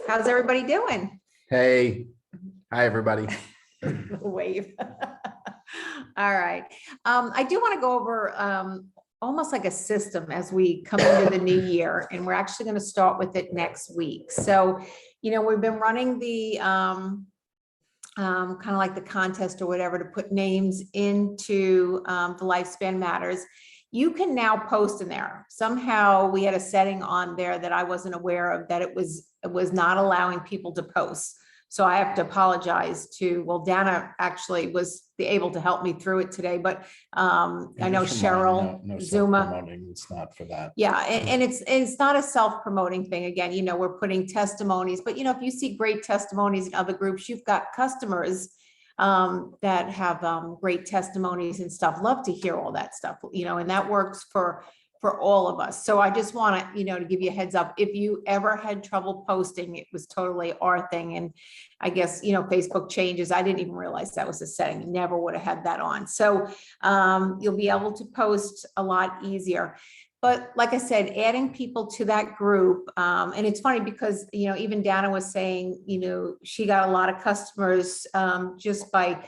How's everybody doing? Hey, hi everybody. Wave. All right. I do want to go over almost like a system as we come into the new year, and we're actually going to start with it next week. So, we've been running the kind of like the contest or whatever to put names into the Lifespan Matters. You can now post in there. Somehow we had a setting on there that I wasn't aware of, that it was not allowing people to post. So I have to apologize to, well, Dana actually was able to help me through it today, but I know Cheryl, no Zuma. self-promoting, it's not for that. Yeah, and it's not a self-promoting thing. Again, we're putting testimonies, but if you see great testimonies in other groups, you've got customers that have great testimonies and stuff. Love to hear all that stuff, and that works for all of us. So I just want to, to give you a heads up. If you ever had trouble posting, it was totally our thing. And I guess, Facebook changes. I didn't even realize that was a setting. Never would have had that on. So you'll be able to post a lot easier. But like I said, adding people to that group, and it's funny because, even Dana was saying, she got a lot of customers just by,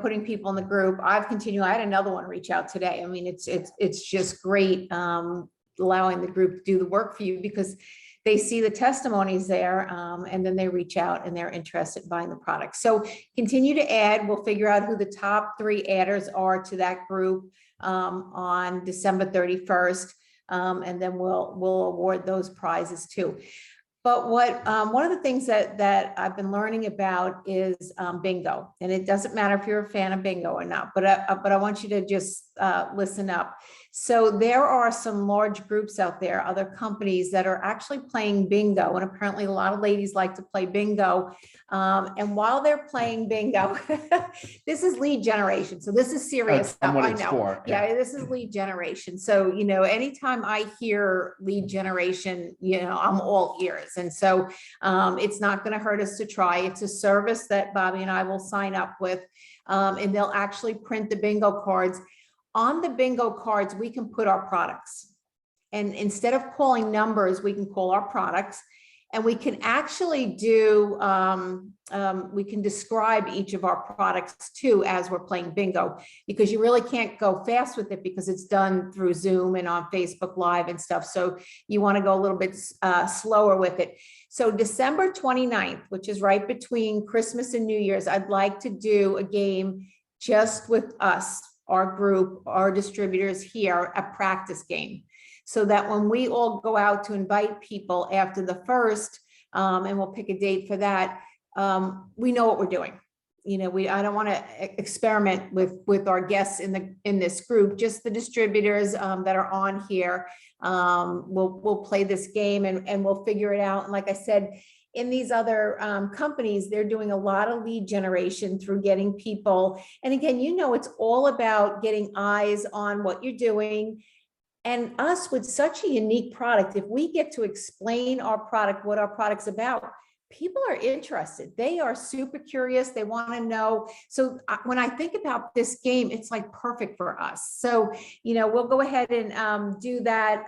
putting people in the group. I had another one reach out today. I mean, it's just great allowing the group to do the work for you, because they see the testimonies there, and then they reach out and they're interested in buying the product. So continue to add. We'll figure out who the top 3 adders are to that group on December 31st. And then we'll award those prizes too. But one of the things that I've been learning about is bingo, and it doesn't matter if you're a fan of bingo or not, but I want you to just listen up. So there are some large groups out there, other companies that are actually playing bingo, and apparently a lot of ladies like to play bingo. And while they're playing bingo, this is lead generation. So this is serious stuff. I know. Yeah, this is lead generation. So, anytime I hear lead generation, I'm all ears. And so it's not going to hurt us to try. It's a service that Bobby and I will sign up with, and they'll actually print the bingo cards. On the bingo cards, we can put our products. And instead of calling numbers, we can call our products. And we can actually do, we can describe each of our products too as we're playing bingo, because you really can't go fast with it because it's done through Zoom and on Facebook Live and stuff. So you want to go a little bit slower with it. So December 29th, which is right between Christmas and New Year's, I'd like to do a game just with us, our group, our distributors here, a practice game. So that when we all go out to invite people after the first, and we'll pick a date for that, we know what we're doing. I don't want to experiment with our guests in this group, just the distributors that are on here. We'll play this game and we'll figure it out. And like I said, in these other companies, they're doing a lot of lead generation through getting people. And again, it's all about getting eyes on what you're doing. And us with such a unique product, if we get to explain our product, what our product's about, people are interested. They are super curious. They want to know. So when I think about this game, it's like perfect for us. So, we'll go ahead and do that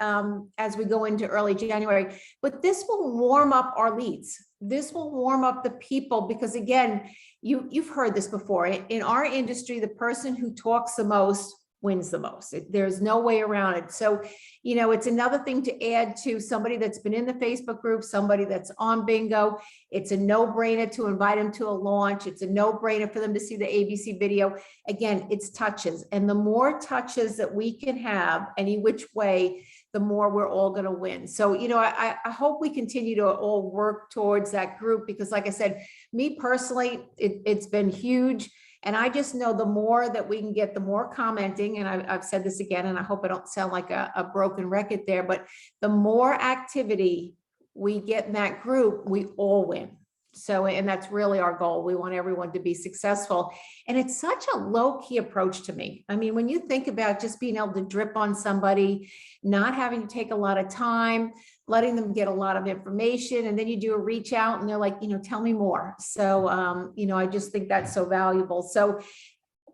as we go into early January. But this will warm up our leads. This will warm up the people, because again, you've heard this before. In our industry, the person who talks the most wins the most. There's no way around it. So, it's another thing to add to somebody that's been in the Facebook group, somebody that's on bingo. It's a no-brainer to invite them to a launch. It's a no-brainer for them to see the ABC video. Again, it's touches. And the more touches that we can have any which way, the more we're all going to win. So, I hope we continue to all work towards that group, because like I said, me personally, it's been huge. And I just know the more that we can get, the more commenting, and I've said this again, and I hope I don't sound like a broken record there, but the more activity we get in that group, we all win. So, and that's really our goal. We want everyone to be successful. And it's such a low-key approach to me. I mean, when you think about just being able to drip on somebody, not having to take a lot of time, letting them get a lot of information, and then you do a reach out and they're like, tell me more. So, I just think that's so valuable. So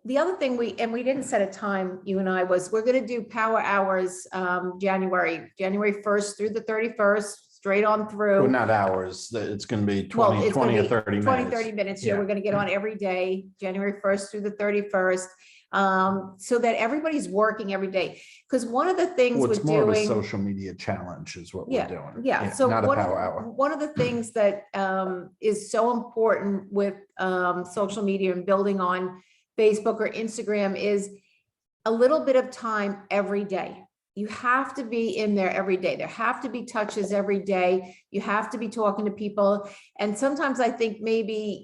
the other thing we didn't set a time, you and I, was we're going to do power hours January 1st through the 31st, straight on Well, through. not hours, it's gonna be Well, 20, it's gonna 20 or be 30 20, minutes. 30 minutes. Yeah, Yeah. we're gonna get on every day, January 1st through the 31st. So that everybody's working every day. Because one of the things Well, it's with more of a doing. social media challenge is what we're Yeah, doing. yeah. So Not a one of power the, hour. one of the things that is so important with social media and building on Facebook or Instagram is a little bit of time every day. You have to be in there every day. There have to be touches every day. You have to be talking to people. And sometimes I think maybe,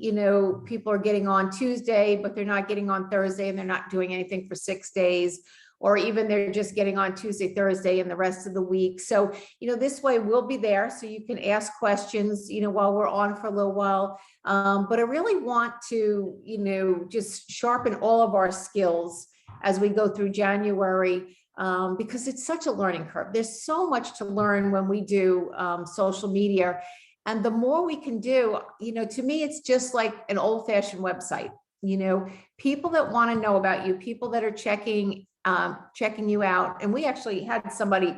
people are getting on Tuesday, but they're not getting on Thursday and they're not doing anything for 6 days. Or even they're just getting on Tuesday, Thursday, and the rest of the week. So, this way we'll be there so you can ask questions, while we're on for a little while. But I really want to, just sharpen all of our skills as we go through January, because it's such a learning curve. There's so much to learn when we do social media. And the more we can do, to me, it's just like an old-fashioned website. People that want to know about you, people that are checking you out. And we actually had somebody,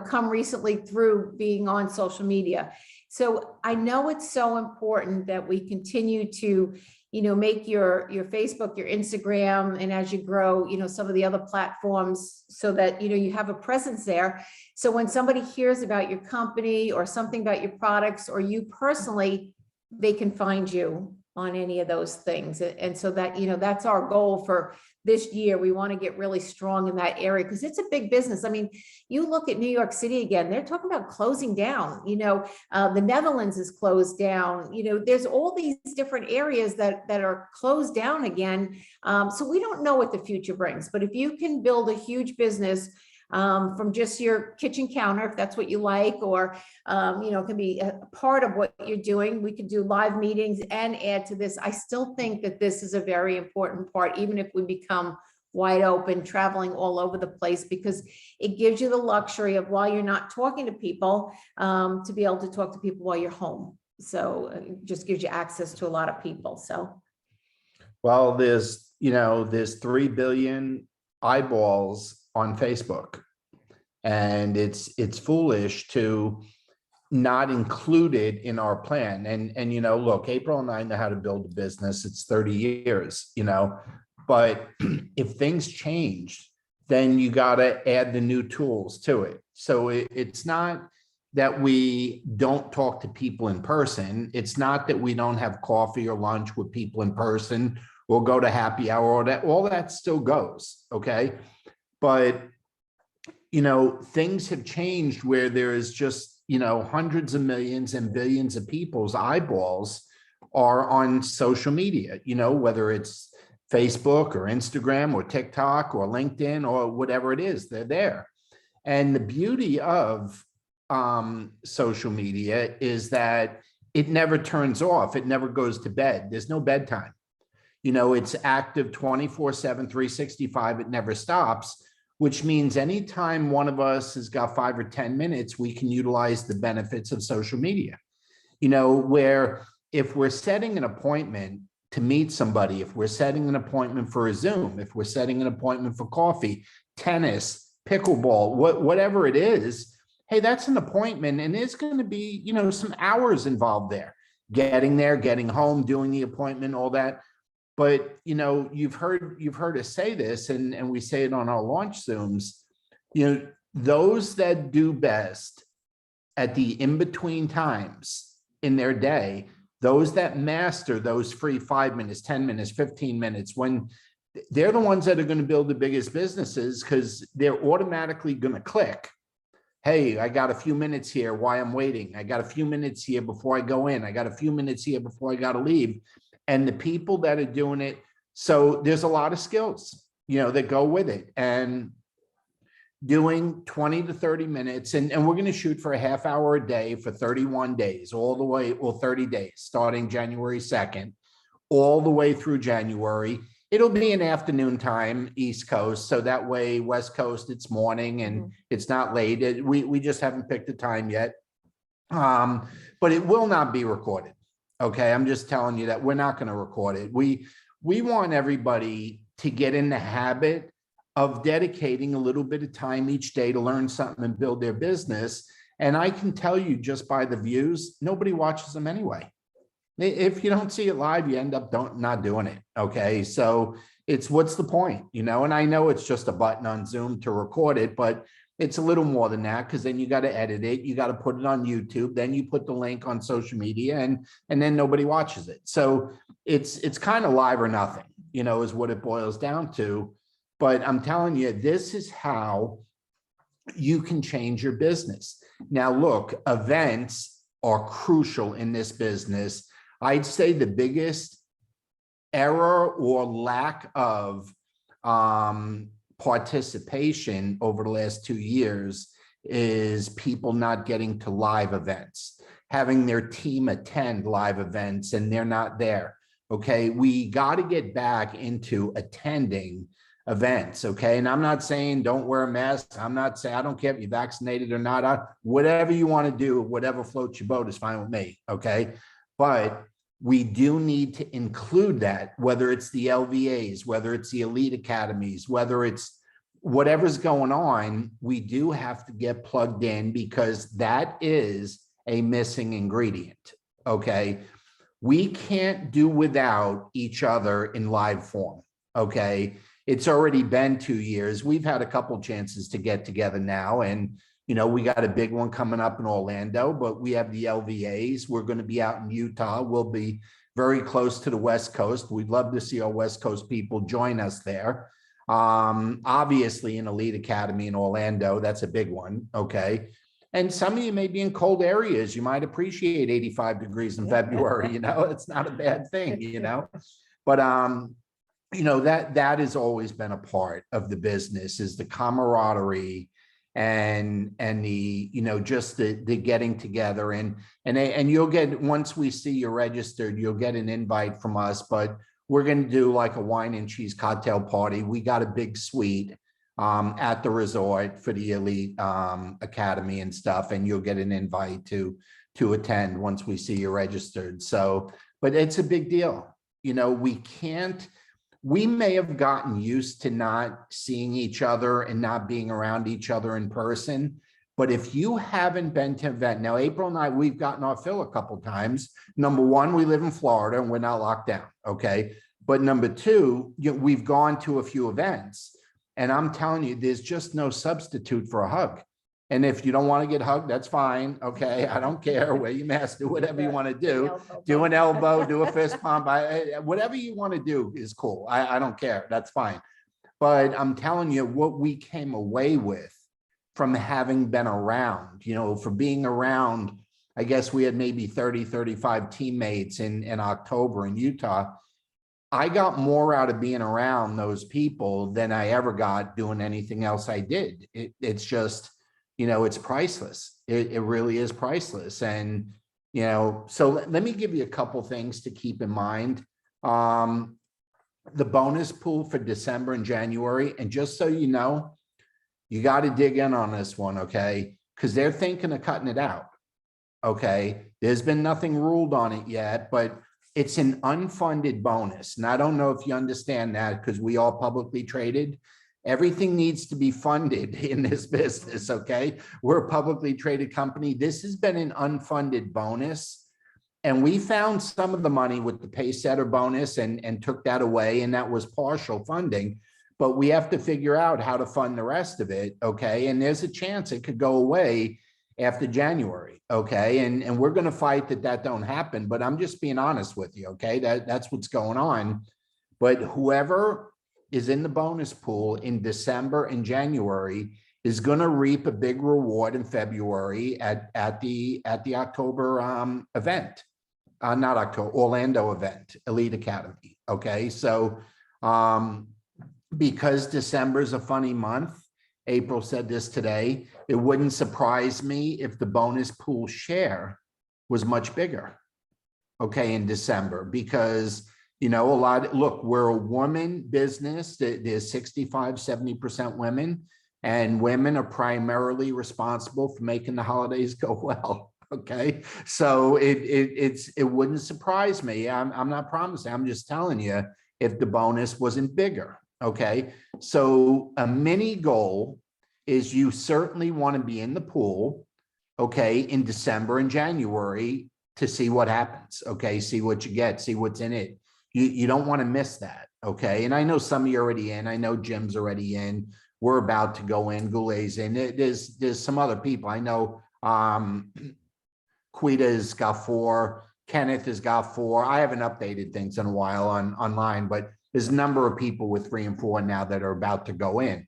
come recently through being on social media. So I know it's so important that we continue to, make your Facebook, your Instagram, and as you grow, some of the other platforms so that, you have a presence there. So when somebody hears about your company or something about your products or you personally, they can find you on any of those things. And so that, that's our goal for this year. We want to get really strong in that area because it's a big business. I mean, you look at New York City again, they're talking about closing down, the Netherlands is closed down, there's all these different areas that are closed down again. So we don't know what the future brings, but if you can build a huge business from just your kitchen counter, if that's what you like, or, it can be a part of what you're doing. We could do live meetings and add to this. I still think that this is a very important part, even if we become wide open, traveling all over the place, because it gives you the luxury of, while you're not talking to people, to be able to talk to people while you're home. So it just gives you access to a lot of people. So. Well, there's 3 billion eyeballs on Facebook, and it's foolish to not include it in our plan. And look, April and I know how to build a business. It's 30 years, but if things change, then you got to add the new tools to it. So it's not that we don't talk to people in person. It's not that we don't have coffee or lunch with people in person or go to happy hour, or that all that still goes. Okay. But, things have changed where there is just, hundreds of millions and billions of people's eyeballs are on social media, whether it's Facebook or Instagram or TikTok or LinkedIn or whatever it is, they're there. And the beauty of social media is that it never turns off. It never goes to bed. There's no bedtime. It's active 24/7, 365. It never stops, which means anytime one of us has got 5 or 10 minutes, we can utilize the benefits of social media. Where if we're setting an appointment to meet somebody, if we're setting an appointment for a Zoom, if we're setting an appointment for coffee, tennis, pickleball, whatever it is, hey, that's an appointment, and there's going to be, some hours involved there, getting home, doing the appointment, all that. But, you've heard us say this, and we say it on our launch Zooms, those that do best at the in-between times in their day, those that master those free 5 minutes, 10 minutes, 15 minutes, when they're the ones that are going to build the biggest businesses, because they're automatically going to click. Hey, I got a few minutes here while I'm waiting. I got a few minutes here before I go in. I got a few minutes here before I got to leave. And the people that are doing it, so there's a lot of skills, that go with it. And doing 20 to 30 minutes, and we're going to shoot for a half hour a day for 31 days, all the way, well, 30 days, starting January 2nd, all the way through January. It'll be an afternoon time, East Coast. So that way, West Coast, it's morning and it's not late. We just haven't picked the time yet. But it will not be recorded. Okay. I'm just telling you that we're not going to record it. We want everybody to get in the habit of dedicating a little bit of time each day to learn something and build their business. And I can tell you just by the views, nobody watches them anyway. If you don't see it live, you end up not doing it. Okay. So it's, what's the point, you know? And I know it's just a button on Zoom to record it, but it's a little more than that, because then you got to edit it. You got to put it on YouTube. Then you put the link on social media, and then nobody watches it. So it's kind of live or nothing, you know, is what it boils down to. But I'm telling you, this is how you can change your business. Now, look, events are crucial in this business. I'd say the biggest error or lack of participation over the last 2 years is people not getting to live events, having their team attend live events and they're not there. Okay, we got to get back into attending events. Okay, and I'm not saying don't wear a mask. I'm not saying, I don't care if you're vaccinated or not. Whatever you want to do, whatever floats your boat is fine with me. Okay, but we do need to include that, whether it's the LVAs, whether it's the elite academies, whether it's whatever's going on, we do have to get plugged in, because that is a missing ingredient. Okay, we can't do without each other in live form. Okay, it's already been 2 years. We've had a couple chances to get together now, and you know, we got a big one coming up in Orlando, but we have the LVAs. We're going to be out in Utah. We'll be very close to the West Coast. We'd love to see our West Coast people join us there. Obviously, an elite academy in Orlando, that's a big one. Okay. And some of you may be in cold areas. You might appreciate 85 degrees in February. You know, it's not a bad thing, you know, but, you know, that has always been a part of the business, is the camaraderie and the, you know, just the getting together, and you'll get, once we see you're registered, you'll get an invite from us. But we're going to do like a wine and cheese cocktail party. We got a big suite at the resort for the elite academy and stuff, and you'll get an invite to attend once we see you're registered. So, but it's a big deal. You know, we may have gotten used to not seeing each other and not being around each other in person. But if you haven't been to an event, now April and I, we've gotten our fill a couple times. Number one, we live in Florida and we're not locked down. Okay. But number two, we've gone to a few events, and I'm telling you, there's just no substitute for a hug. And if you don't want to get hugged, that's fine. Okay. I don't care. Wear your mask, do whatever you want to do. Do an elbow, do a fist pump. Whatever you want to do is cool. I don't care. That's fine. But I'm telling you, what we came away with from having been around, you know, for being around, I guess we had maybe 30, 35 teammates in October in Utah. I got more out of being around those people than I ever got doing anything else I did. It's just, you know, it's priceless. It really is priceless. And, you know, so let me give you a couple things to keep in mind. The bonus pool for December and January. And just so you know, you got to dig in on this one, okay? Because they're thinking of cutting it out, okay? There's been nothing ruled on it yet, but it's an unfunded bonus. And I don't know if you understand that, because we all publicly traded. Everything needs to be funded in this business, okay? We're a publicly traded company. This has been an unfunded bonus. And we found some of the money with the pay setter bonus and took that away, and that was partial funding. But we have to figure out how to fund the rest of it, okay? And there's a chance it could go away after January, okay? And we're gonna fight that don't happen, but I'm just being honest with you, okay? That's what's going on. But whoever is in the bonus pool in December and January is going to reap a big reward in February at the October event, not October, Orlando event, Elite Academy. Okay, so because December is a funny month, April said this today, it wouldn't surprise me if the bonus pool share was much bigger, okay, in December, because you know, look, we're a woman business. There's 65, 70% women, and women are primarily responsible for making the holidays go well. Okay. So it wouldn't surprise me. I'm not promising. I'm just telling you, if the bonus wasn't bigger. Okay. So a mini goal is you certainly want to be in the pool. okay, in December and January to see what happens, okay? See what you get, see what's in it. You don't want to miss that, okay? And I know some of you are already in. I know Jim's already in. We're about to go in. Goulet's in. There's some other people. I know Quita's got 4. Kenneth has got 4. I haven't updated things in a while online, but there's a number of people with 3 and 4 now that are about to go in.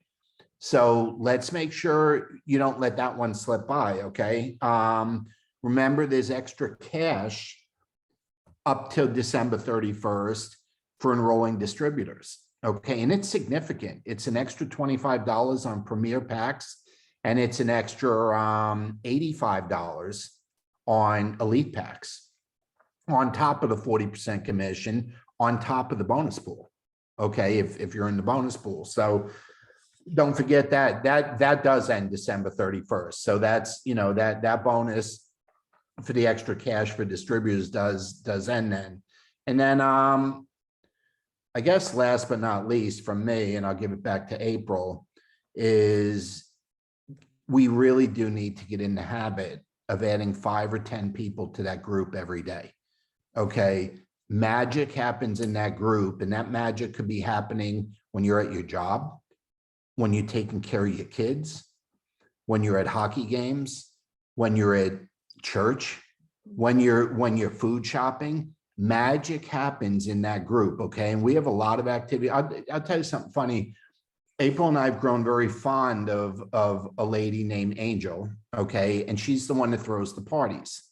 So let's make sure you don't let that one slip by, okay? Remember, there's extra cash up till December 31st for enrolling distributors, okay? And it's significant. It's an extra $25 on Premier Packs, and it's an extra $85 on Elite Packs, on top of the 40% commission, on top of the bonus pool, okay? If you're in the bonus pool. So don't forget that does end December 31st. So that's, you know, that bonus for the extra cash for distributors does end then. And then I guess last but not least from me, and I'll give it back to April, is we really do need to get in the habit of adding 5 or 10 people to that group every day. Okay, magic happens in that group, and that magic could be happening when you're at your job, when you're taking care of your kids, when you're at hockey games, when you're at church, when you're food shopping. Magic happens in that group, okay? And we have a lot of activity. I'll tell you something funny. April and I have grown very fond of a lady named Angel, okay? And she's the one that throws the parties.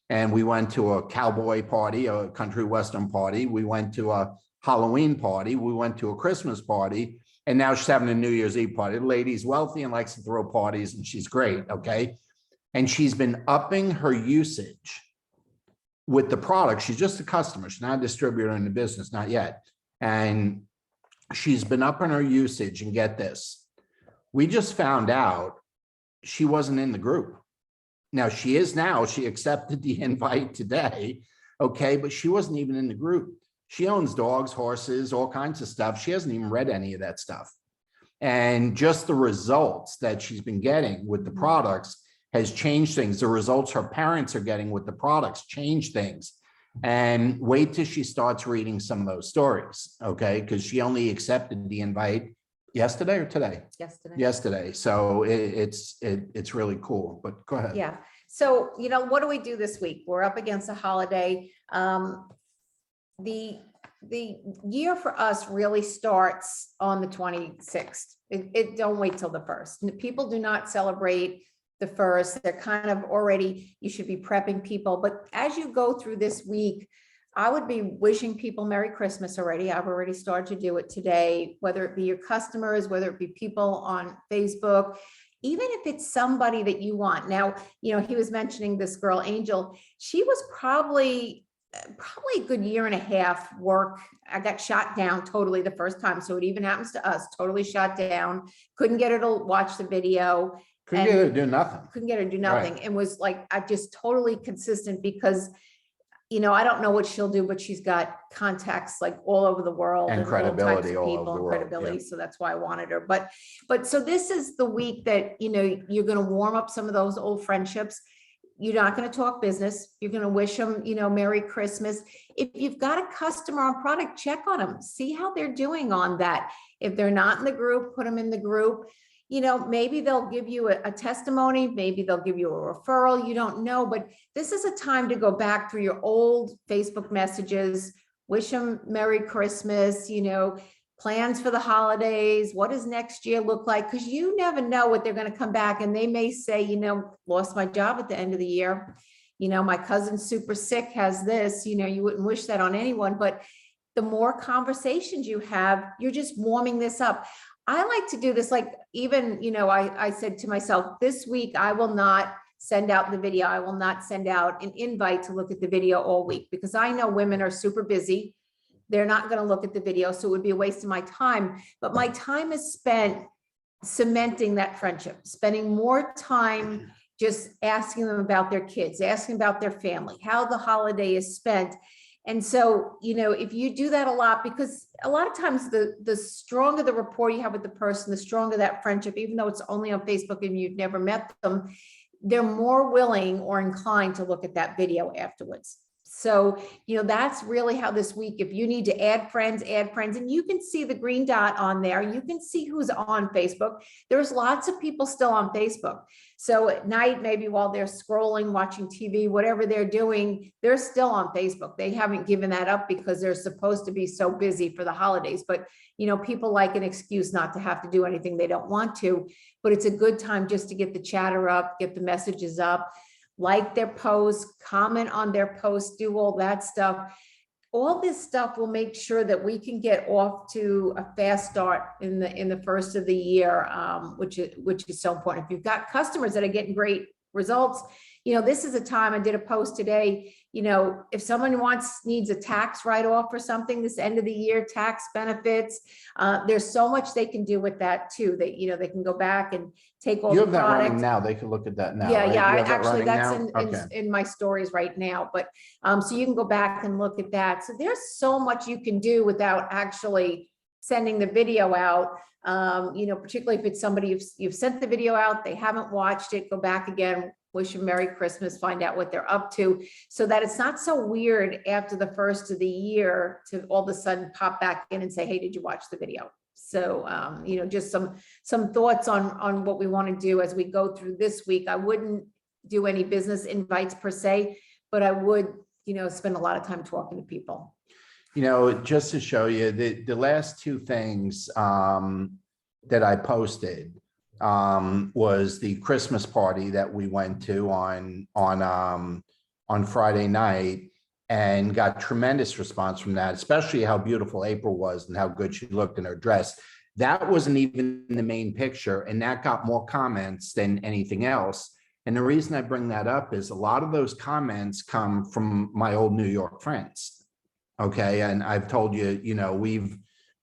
And we went to a cowboy party, a country western party. We went to a Halloween party. We went to a Christmas party. And now she's having a New Year's Eve party. The lady's wealthy and likes to throw parties, and she's great, okay? And she's been upping her usage with the product. She's just a customer. She's not a distributor in the business, not yet. And she's been upping her usage, and get this. We just found out she wasn't in the group. Now she is now. She accepted the invite today, okay? But she wasn't even in the group. She owns dogs, horses, all kinds of stuff. She hasn't even read any of that stuff. And just the results that she's been getting with the products has changed things. The results her parents are getting with the products change things. And wait till she starts reading some of those stories, okay? Because she only accepted the invite yesterday or today? Yesterday. So it's really cool, but go ahead. Yeah. So, you know, what do we do this week? We're up against a holiday. The year for us really starts on the 26th. It don't wait till the 1st. People do not celebrate the 1st. They're kind of already, you should be prepping people. But as you go through this week, I would be wishing people Merry Christmas already. I've already started to do it today, whether it be your customers, whether it be people on Facebook, even if it's somebody that you want. Now, you know, he was mentioning this girl, Angel. She was probably a good year and a half work. I got shot down totally the first time. So it even happens to us, totally shot down. Couldn't get her to watch the video. Couldn't get her to do nothing. Couldn't get her to do nothing. Right. And was like, I just totally consistent because, you know, I don't know what she'll do, but she's got contacts like all over the world and credibility all over the world. Credibility. Yeah. So that's why I wanted her. But so this is the week that, you know, you're going to warm up some of those old friendships. You're not going to talk business. You're going to wish them, you know, Merry Christmas. If you've got a customer on product, check on them, see how they're doing on that. If they're not in the group, put them in the group. You know, maybe they'll give you a testimony, maybe they'll give you a referral, you don't know, but this is a time to go back through your old Facebook messages, wish them Merry Christmas, you know, plans for the holidays, what does next year look like? Because you never know what they're going to come back and they may say, you know, lost my job at the end of the year. You know, my cousin's super sick, has this, you know, you wouldn't wish that on anyone, but the more conversations you have, you're just warming this up. I like to do this, like even, you know, I said to myself, this week, I will not send out the video. I will not send out an invite to look at the video all week because I know women are super busy. They're not going to look at the video. So it would be a waste of my time. But my time is spent cementing that friendship, spending more time just asking them about their kids, asking about their family, how the holiday is spent. And so, you know, if you do that a lot, because a lot of times the stronger the rapport you have with the person, the stronger that friendship, even though it's only on Facebook and you've never met them, they're more willing or inclined to look at that video afterwards. So, that's really how this week, if you need to add friends, and you can see the green dot on there. You can see who's on Facebook. There's lots of people still on Facebook. So at night, maybe while they're scrolling, watching TV, whatever they're doing, they're still on Facebook. They haven't given that up because they're supposed to be so busy for the holidays. But, people like an excuse not to have to do anything they don't want to. But it's a good time just to get the chatter up, get the messages up, like their posts, comment on their posts, do all that stuff. All this stuff will make sure that we can get off to a fast start in the first of the year, which is so important. If you've got customers that are getting great results, this is a time. I did a post today. If someone needs a tax write-off or something this end of the year, tax benefits, there's so much they can do with that too. They can go back and take all You the have that running products. now. They can look at that now. Yeah, right? yeah. You have that Actually, running that's now? in my stories right now. But so you can go back and look at that. So there's so much you can do without actually sending the video out. Particularly if it's somebody you've sent the video out, they haven't watched it, go back again, wish them Merry Christmas, find out what they're up to, so that it's not so weird after the first of the year to all of a sudden pop back in and say, hey, did you watch the video? So, just some thoughts on what we want to do as we go through this week. I wouldn't do any business invites per se, but I would, spend a lot of time talking to people. Just to show you the last two things that I posted was the Christmas party that we went to on Friday night, and got tremendous response from that, especially how beautiful April was and how good she looked in her dress. That wasn't even the main picture, and that got more comments than anything else. And the reason I bring that up is a lot of those comments come from my old New York friends. Okay, and I've told you,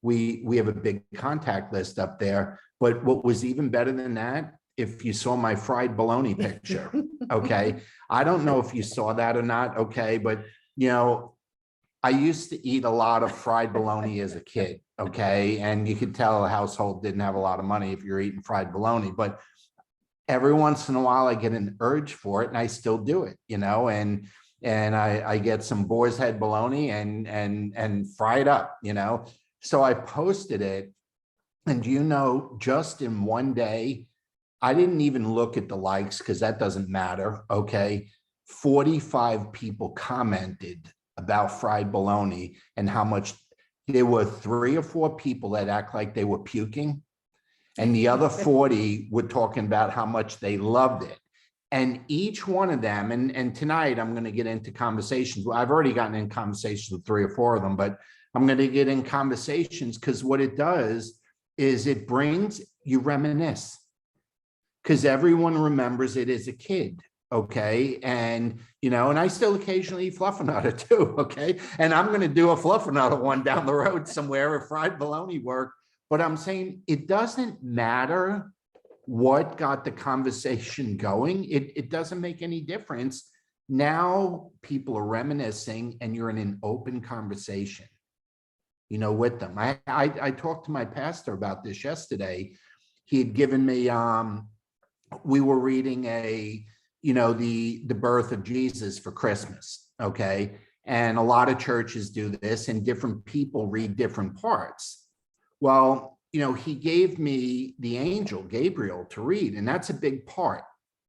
we have a big contact list up there. But what was even better than that, if you saw my fried bologna picture, okay? I don't know if you saw that or not, okay? But, I used to eat a lot of fried bologna as a kid, okay? And you could tell a household didn't have a lot of money if you're eating fried bologna. But every once in a while, I get an urge for it, and I still do it, and I get some boar's head bologna and fry it up, So I posted it. And just in one day, I didn't even look at the likes because that doesn't matter. Okay. 45 people commented about fried bologna and how much. There were 3 or 4 people that act like they were puking, and the other 40 were talking about how much they loved it. And each one of them, and tonight I'm going to get into conversations. Well, I've already gotten in conversations with 3 or 4 of them, but I'm going to get in conversations because what it does is it brings you reminisce, because everyone remembers it as a kid. Okay. And, and I still occasionally eat fluffernutter too. Okay. And I'm going to do a fluffernutter one down the road somewhere if fried bologna work. But I'm saying it doesn't matter what got the conversation going. It doesn't make any difference. Now people are reminiscing and you're in an open conversation, with them. I talked to my pastor about this yesterday. He had given me, we were reading the birth of Jesus for Christmas. Okay. And a lot of churches do this, and different people read different parts. Well, he gave me the angel Gabriel to read, and that's a big part.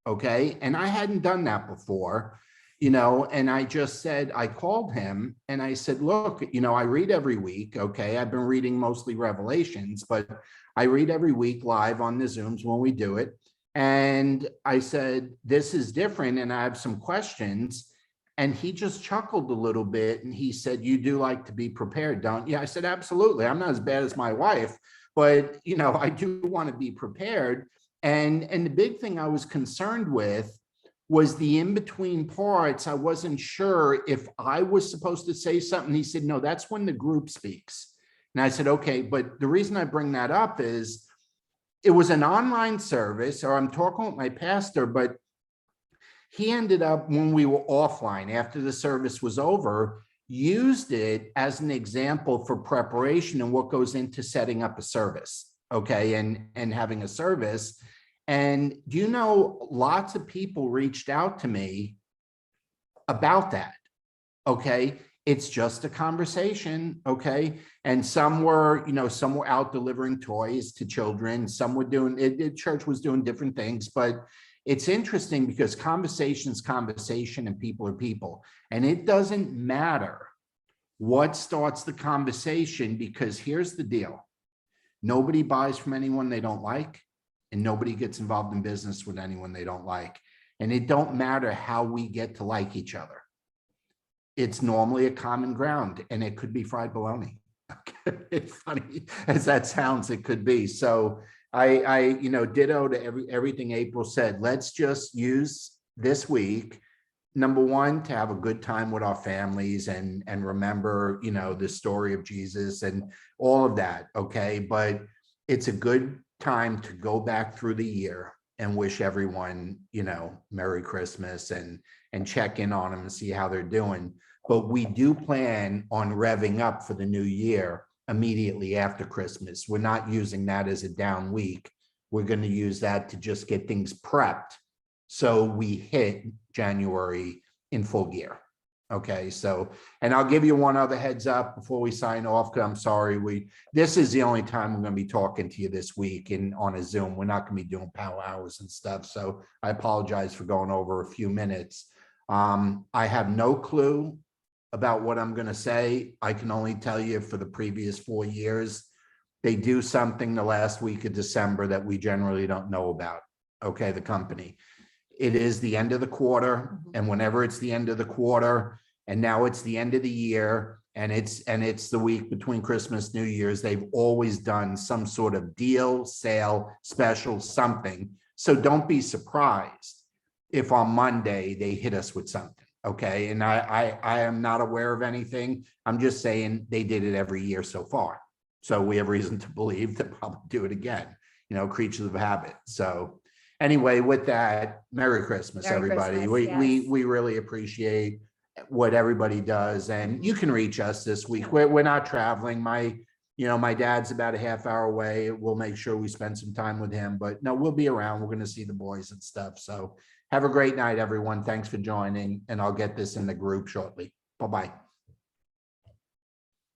Okay. And I hadn't done that before, and I just said, I called him and I said, look, I read every week. Okay. I've been reading mostly Revelations, but I read every week live on the Zooms when we do it. And I said, this is different, and I have some questions. And he just chuckled a little bit and he said, you do like to be prepared, don't you? I said, absolutely. I'm not as bad as my wife, but I do want to be prepared. And the big thing I was concerned with was the in-between parts. I wasn't sure if I was supposed to say something. He said, no, that's when the group speaks. And I said, okay, but the reason I bring that up is it was an online service, or I'm talking with my pastor, but he ended up, when we were offline after the service was over, used it as an example for preparation and what goes into setting up a service, okay, and having a service. And do you know, lots of people reached out to me about that. Okay. It's just a conversation. Okay. And some were, some were out delivering toys to children. Some were doing it. Church was doing different things, but it's interesting because conversation's conversation and people are people. And it doesn't matter what starts the conversation, because here's the deal. Nobody buys from anyone they don't like, and nobody gets involved in business with anyone they don't like. And it don't matter how we get to like each other. It's normally a common ground, and it could be fried bologna. It's funny as that sounds, it could be. So I ditto to everything April said. Let's just use this week, number one, to have a good time with our families and remember, the story of Jesus and all of that. Okay. But it's a good time to go back through the year and wish everyone, Merry Christmas and check in on them and see how they're doing. But we do plan on revving up for the new year immediately after Christmas. We're not using that as a down week. We're going to use that to just get things prepped so we hit January in full gear. Okay, so, and I'll give you one other heads up before we sign off, because I'm sorry, this is the only time we're going to be talking to you this week on a Zoom. We're not going to be doing power hours and stuff. So I apologize for going over a few minutes. I have no clue about what I'm going to say. I can only tell you for the previous 4 years, they do something the last week of December that we generally don't know about. Okay, the company. It is the end of the quarter, and whenever it's the end of the quarter, and now it's the end of the year, and it's the week between Christmas, New Year's, they've always done some sort of deal, sale, special, something. So don't be surprised if on Monday they hit us with something. Okay. And I am not aware of anything. I'm just saying they did it every year so far. So we have reason to believe they'll probably do it again, creatures of habit. So anyway, with that, Merry Christmas, Merry everybody. Christmas, We really appreciate what everybody does. And you can reach us this week. We're not traveling. My dad's about a half hour away. We'll make sure we spend some time with him, but no, we'll be around. We're going to see the boys and stuff. So have a great night, everyone. Thanks for joining, and I'll get this in the group shortly. Bye-bye.